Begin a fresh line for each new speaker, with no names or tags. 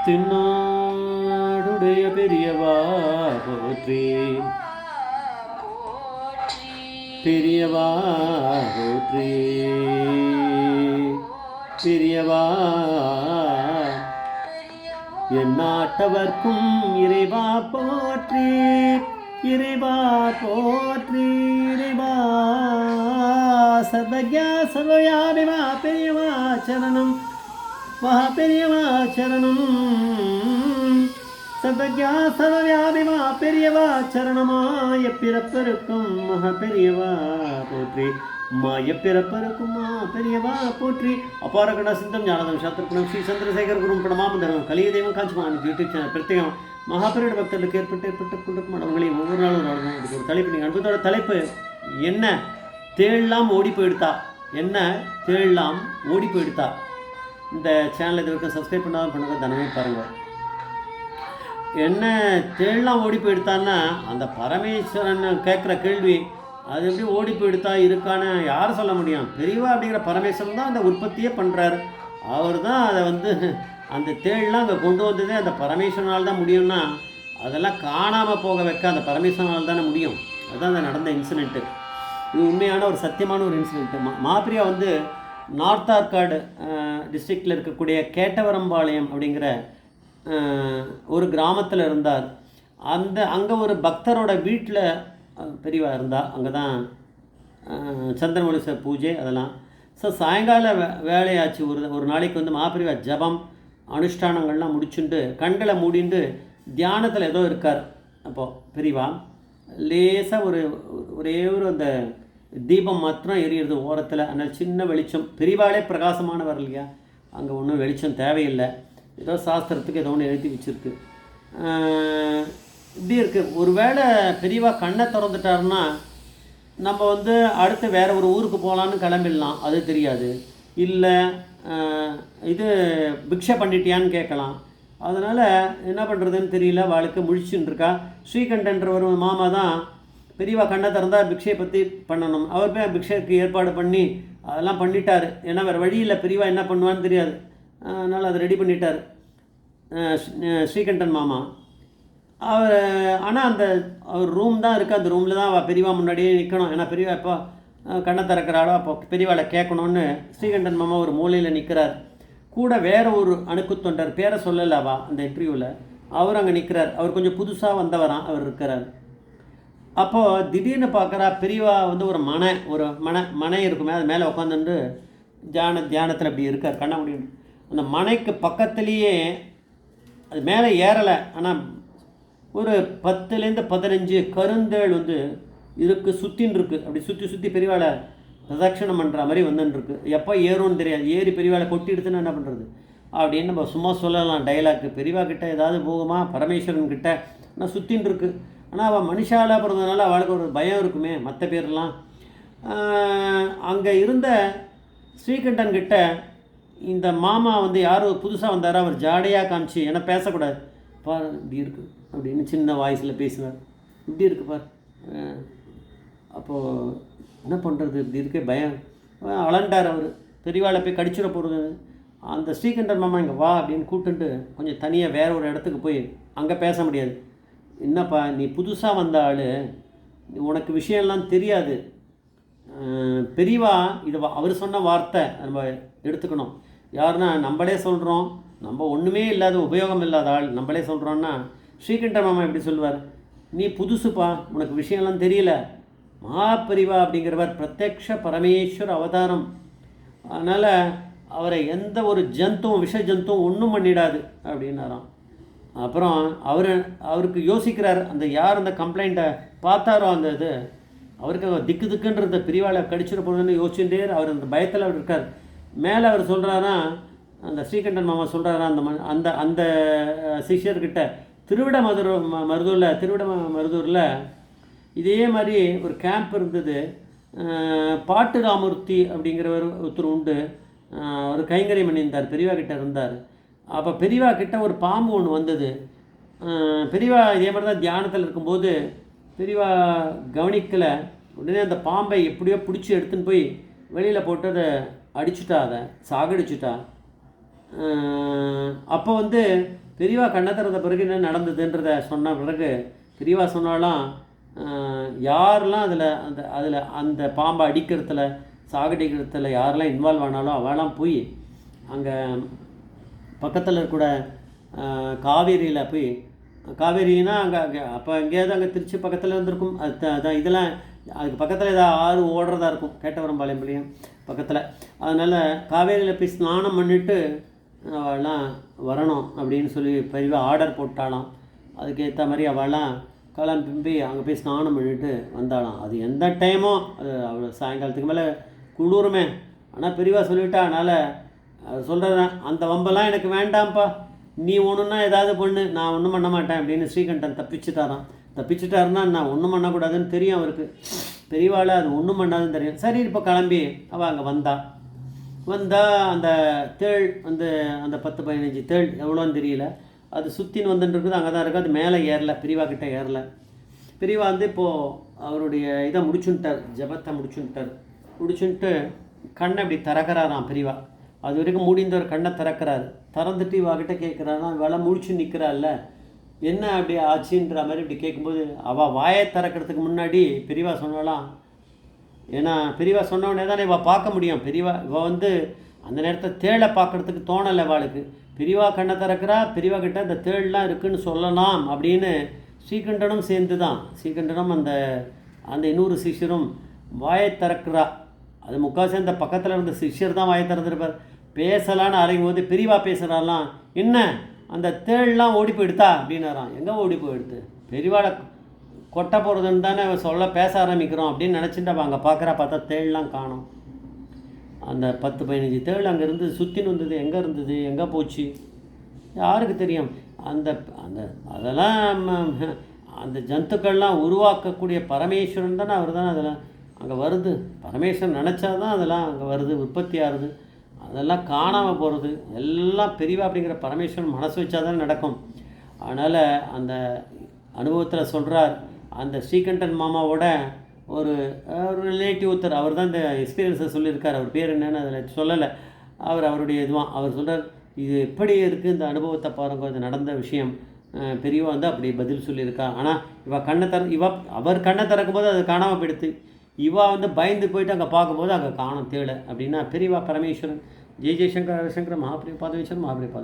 தென்னாடுடைய பெரியவா போற்றி, பெரியவா போற்றி, பெரியவா எந்நாட்டவர்க்கும் இறைவா போற்றி, இறைவா போற்றி, இறைவா சர்வஜா சர்வயாபிமா பெரியவா சரணம், மகா பெரியவா சரணம், சர்வஜா சர்வவியாபிமா பெரியவா சரணமாய பிறப்பருக்கும் மகா பெரியவா போற்றி, மாய பிறப்பருக்கும் மா பெரியவா போற்றி. அபார கணா சிந்தம் ஞானதம் சாத்திரப்பணம் ஸ்ரீ சந்திரசேகர் குரும் பிரணமாமந்தனம் கலியதெய்வம் காஞ்சிமான் யூடியூப் சேனல் பிரத்யேகம் மகாபெரிய பக்தர்களுக்கு ஏற்பட்டு கொண்டிருக்கும் மடங்களையும் ஒவ்வொரு நாளும் நடக்கும். இதுக்கு ஒரு தலைப்பு, நீங்கள் அனுபவத்தோட தலைப்பு என்ன தேழலாம் ஓடி போயிடுத்தா, என்ன தேழலாம் ஓடி போயிடுத்தா. இந்த சேனல் இது வரைக்கும் சப்ஸ்கிரைப் பண்ணாலும் பண்ணுங்க, தனமே பாருங்கள். என்ன தேழலாம் ஓடி போயிடுத்தான்னா அந்த பரமேஸ்வரன் கேட்குற கேள்வி, அது எப்படி ஓடி போயிடுத்தா இருக்கான்னு யார் சொல்ல முடியும்? பெரியவா அப்படிங்கிற பரமேஸ்வரன் தான் அந்த உற்பத்தியே பண்ணுறாரு. அவர் தான் அதை அந்த தேழலாம் அங்கே கொண்டு வந்ததே அந்த பரமேஸ்வரனால் தான் முடியும்னா அதெல்லாம் காணாமல் போக வைக்க அந்த பரமேஸ்வரனால் தானே முடியும். அதுதான் அந்த நடந்த இன்சிடெண்ட்டு. இது உண்மையான ஒரு சத்தியமான ஒரு இன்சிடெண்ட்டு. மாப்பிரியா நார்த் ஆர்காடு டிஸ்ட்ரிக்டில் இருக்கக்கூடிய கேட்டவரம்பாளையம் அப்படிங்கிற ஒரு கிராமத்தில் இருந்தார். அங்கே ஒரு பக்தரோட வீட்டில் பெரியவா இருந்தால். அங்கே தான் சந்திரமௌலீஸ்வரர் பூஜை அதெல்லாம். ஸோ சாயங்கால வேலையாச்சு. ஒரு நாளைக்கு மாப்பிரிவா ஜபம் அனுஷ்டானங்கள்லாம் முடிச்சுட்டு கண்களை மூடிண்டு தியானத்தில் ஏதோ இருக்கார். அப்போது பெரியவா லேசாக ஒரே அந்த தீபம் மாத்திரம் எரியிறது ஓரத்தில். அதனால் சின்ன வெளிச்சம். பெரியவாளே பிரகாசமானவர் இல்லையா, அங்கே ஒன்றும் வெளிச்சம் தேவையில்லை. ஏதோ சாஸ்திரத்துக்கு ஏதோ ஒன்று எழுதி வச்சுருக்கு. இப்படி இருக்குது. ஒரு வேளை பெரியவா கண்ணை திறந்துட்டாருன்னா நம்ம அடுத்து வேறு ஒரு ஊருக்கு போகலான்னு கிளம்பிடலாம், அது தெரியாது. இல்லை இது பிக்ஷை பண்ணிட்டியான்னு கேட்கலாம். அதனால் என்ன பண்ணுறதுன்னு தெரியல. வாழ்க்கை முழிச்சுன்னு இருக்கா. ஸ்ரீகண்டன்ற ஒரு மாமா தான் பெரியவா கண்ணை திறந்தால் பிக்ஷையை பற்றி பண்ணணும். அவர் போய் பிக்ஷைக்கு ஏற்பாடு பண்ணி அதெல்லாம் பண்ணிட்டார். ஏன்னா வேறு வழியில் பெரியவா என்ன பண்ணுவான்னு தெரியாது. அதனால் அதை ரெடி பண்ணிட்டார் ஸ்ரீகண்டன் மாமா. ஆனால் அவர் ரூம் தான் இருக்குது. அந்த ரூமில் தான் பெரியவா முன்னாடியே நிற்கணும். ஏன்னா பெரியவா எப்போ கண்ணை திறக்கிறாளோ அப்போ பெரியவாளை கேட்கணுன்னு ஸ்ரீகண்டன் மாமா ஒரு மூலையில் நிற்கிறார். கூட வேறு ஒரு அணுக்குத்தொண்டர், பேரை சொல்லலாவா அந்த இன்டர்வியூவில், அவர் அங்கே நிற்கிறார். அவர் கொஞ்சம் புதுசாக வந்தவரான் அவர் இருக்கிறார். அப்போது திடீர்னு பார்க்குறா பெரியவா ஒரு மனை இருக்குமே, அது மேலே உட்காந்துட்டு தியானத்தில் அப்படி இருக்கார் கண்ண முடியும். அந்த மனைக்கு பக்கத்துலேயே அது மேலே ஏறலை, ஆனால் ஒரு 10லேருந்து 15 கருந்தேள் இருக்குது, சுற்றின்னு இருக்குது. அப்படி சுற்றி பெரியவாளை பிரதட்சணம் பண்ணுற மாதிரி வந்துட்டுருக்கு. எப்போ ஏறும்னு தெரியாது. ஏறி பெரியவாளை கொட்டி எடுத்துன்னு என்ன பண்ணுறது அப்படின்னு நம்ம சும்மா சொல்லலாம் டைலாக்கு. பெரியவா கிட்டே ஏதாவது போகுமா பரமேஸ்வரன் கிட்டே? ஆனால் சுற்றின்னு இருக்குது. ஆனால் அவள் மனுஷாலாக பிறந்ததுனால அவளுக்கு ஒரு பயம் இருக்குமே மற்ற பேர்லாம். அங்கே இருந்த ஸ்ரீகண்டன் கிட்ட இந்த மாமா யாரோ புதுசாக வந்தாரோ, அவர் ஜாடையாக காமிச்சு ஏன்னா பேசக்கூடாது, பார் இப்படி இருக்குது அப்படின்னு சின்ன வாய்ஸில் பேசினார். இப்படி இருக்குது பார். அப்போது என்ன பண்ணுறது, இப்படி இருக்க பயம். அலண்டார் அவர். பெரியவாளை போய் கடிச்சிட போகிறது. அந்த ஸ்ரீகண்டன் மாமா இங்கே வா அப்படின்னு கூப்பிட்டுட்டு கொஞ்சம் தனியாக வேறு ஒரு இடத்துக்கு போய் அங்கே பேச முடியாது. என்னப்பா நீ புதுசாக வந்த ஆள், உனக்கு விஷயம்லாம் தெரியாது. பெரியவா இது அவர் சொன்ன வார்த்தை நம்ம எடுத்துக்கணும். யாருன்னா நம்மளே சொல்கிறோம், நம்ம ஒன்றுமே இல்லாத உபயோகம் இல்லாத ஆள் நம்மளே சொல்கிறோன்னா ஸ்ரீகண்டன் மாமா எப்படி சொல்லுவார்? நீ புதுசுப்பா, உனக்கு விஷயம்லாம் தெரியல. மகாபெரிவா அப்படிங்கிறவர் பிரத்யக்ஷ பரமேஸ்வர அவதாரம். அதனால் அவரை எந்த ஒரு ஜந்துவும் விஷ ஜந்துவும் ஒன்றும் பண்ணிடாது அப்படின்னாராம். அப்புறம் அவருக்கு யோசிக்கிறார். யார் அந்த கம்ப்ளைண்ட்டை பார்த்தாரோ இது அவருக்கு திக்குன்றத பெரியவாளை கடிச்சிட போகிறதுன்னு யோசிச்சுட்டே அவர் அந்த பயத்தில் அவர் இருக்கார். மேலே அவர் சொல்கிறாரா, அந்த ஸ்ரீகண்டன் மாமா சொல்கிறாரா அந்த சிஷ்யர்கிட்ட, திருவிடமருதூரில் இதே மாதிரி ஒரு கேம்ப் இருந்தது. பாட்டு ராமூர்த்தி அப்படிங்கிறவர் ஒருத்தர் உண்டு. ஒரு கைங்கரியம் பண்ணியிருந்தார், பெரியவா கிட்ட இருந்தார். அப்போ பெரியவா கிட்ட ஒரு பாம்பு ஒன்று வந்தது. பெரியவா இதே மாதிரி தான் தியானத்தில் இருக்கும்போது பெரியவா கவனிக்கலை. உடனே அந்த பாம்பை எப்படியோ பிடிச்சி எடுத்துன்னு போய் வெளியில் போட்டு அதை அடிச்சுட்டா, அதை சாகடிச்சுட்டா. அப்போ பெரியவா கண்ணை திறந்த பிறகு என்ன நடந்ததுன்றத சொன்ன பிறகு பெரியவா சொன்னாலாம், யாரெல்லாம் அந்த பாம்பை அடிக்கிறதுல சாகடிக்கிறதுல யாரெல்லாம் இன்வால்வ் ஆனாலும் அவெல்லாம் போய் அங்கே பக்கத்தில் கூட காவேரியில் போய், காவேரின்னா அங்கே அப்போ எங்கேயாவது அங்கே திருச்சி பக்கத்தில் இருந்திருக்கும், அதான் இதெல்லாம் அதுக்கு பக்கத்தில் ஏதாவது ஆறு ஓடுறதா இருக்கும், கேட்டவரம்பாளையம் பக்கத்தில். அதனால் காவேரியில் போய் ஸ்நானம் பண்ணிவிட்டு அவள்லாம் வரணும் அப்படின்னு சொல்லி பெரிய ஆர்டர் போட்டாலாம். அதுக்கேற்ற மாதிரி அவள்லாம் கிளம்பி அங்கே போய் ஸ்நானம் பண்ணிவிட்டு வந்தாலாம். அது எந்த டைமோ அது அவள் சாயங்காலத்துக்கு மேலே குளிருமே. ஆனால் பெரியவா சொல்லிவிட்டா, அதனால் அது சொல்கிறேன், அந்த வம்பெல்லாம் எனக்கு வேண்டாம்ப்பா, நீ ஒன்றுன்னா ஏதாவது பண்ணு, நான் ஒன்றும் பண்ண மாட்டேன் அப்படின்னு ஸ்ரீகண்டன் தப்பிச்சுட்டாருன்னா நான் ஒன்றும் பண்ணக்கூடாதுன்னு தெரியும் அவருக்கு. பெரியவாள் அது ஒன்றும் பண்ணாதுன்னு தெரியும். சரி, இப்போ கிளம்பி அவள் அங்கே வந்தால் அந்த தேள் அந்த 10-15 தேள் எவ்வளோன்னு தெரியல, அது சுற்றின்னு வந்துட்டுருக்குது. அங்கே தான் இருக்குது, அது மேலே ஏறலை, பெரியவா கிட்டே ஏறலை. பெரியவா இப்போது அவருடைய இதை முடிச்சுட்டார், ஜபத்தை முடிச்சுட்டு கண்ணை இப்படி திறக்கிறாராம் பெரியவா. அது வரைக்கும் மூடிந்தவர் கண்ணை திறந்துட்டு இவாகிட்ட கேட்குறாருன்னா, வேலை முடிச்சு நிற்கிறாள்ல, என்ன அப்படி ஆச்சுன்ற மாதிரி இப்படி கேட்கும்போது அவள் வாயை திறக்கிறதுக்கு முன்னாடி பெரியவா சொன்னாலாம். ஏன்னா பெரியவா சொன்ன உடனே தானே இவள் பார்க்க முடியும். இவள் அந்த நேரத்தை தேளை பார்க்குறதுக்கு தோணலை அவளுக்கு. பெரியவா கண்ணை திறக்கிறா, பெரியவா கிட்ட இந்த தேள்லாம் இருக்குதுன்னு சொல்லலாம் அப்படின்னு ஸ்ரீகண்டனும் சேர்ந்து தான், ஸ்ரீகண்டனும் அந்த இன்னொரு சிஷ்யரும் வாயை திறக்கிறா. அது முக்கால்வாசி அந்த பக்கத்தில் இருந்த சிஷ்யர் தான் வாயை திறந்துருப்பார். பேசலான்னு அறையும் போது பெரியவா பேசுகிறாலாம், என்ன அந்த தேள்லாம் ஓடி போயிடுதா அப்படின்னாராம். எங்கே ஓடி போயிடுது, பெரியவாளை கொட்டை போகிறதுன்னு தானே பேச ஆரம்பிக்கிறோம் அப்படின்னு நினச்சிட்டு அவள் அங்கே பார்த்தா தேள்லாம் காணோம். அந்த 10-15 தேள் அங்கே இருந்து சுற்றின்னு வந்தது, எங்கே இருந்தது, எங்கே போச்சு யாருக்கு தெரியும். அதெல்லாம் அந்த ஜந்துக்கள்லாம் உருவாக்கக்கூடிய பரமேஸ்வரன் தானே, அவர் தானே அதெல்லாம் அங்கே வருது. பரமேஸ்வரன் நினச்சா தான் அதெல்லாம் அங்கே வருது, உற்பத்தி ஆகுது. அதெல்லாம் காணாமல் போகிறது எல்லாம் பெரியவா அப்படிங்கிற பரமேஸ்வரன் மனசு வச்சா தான் நடக்கும். அதனால் அந்த அனுபவத்தில் சொல்கிறார், அந்த ஸ்ரீகண்டன் மாமாவோட ஒரு ரிலேட்டிவ் ஒருத்தர், அவர் தான் இந்த எக்ஸ்பீரியன்ஸை சொல்லியிருக்கார். அவர் பேர் என்னன்னு அதில் சொல்லலை, அவருடைய இதுவான். அவர் சொல்கிறார், இது எப்படி இருக்குது இந்த அனுபவத்தை பாருங்க, இது நடந்த விஷயம். பெரியவா அப்படி பதில் சொல்லியிருக்கா. ஆனால் அவர் கண்ணை திறக்கும்போது அது காணாமல் போயிடுது. இவா பயந்து போயிட்டு அங்கே பார்க்கும்போது அங்கே காணும் தேளை அப்படின்னா பெரியவா பரமேஸ்வரன். ஜெய் ஜெய்சங்கர் ஹரிசங்கர் மகாபிரிய பாதவேஸ்வரன் மகாபிரிய பாத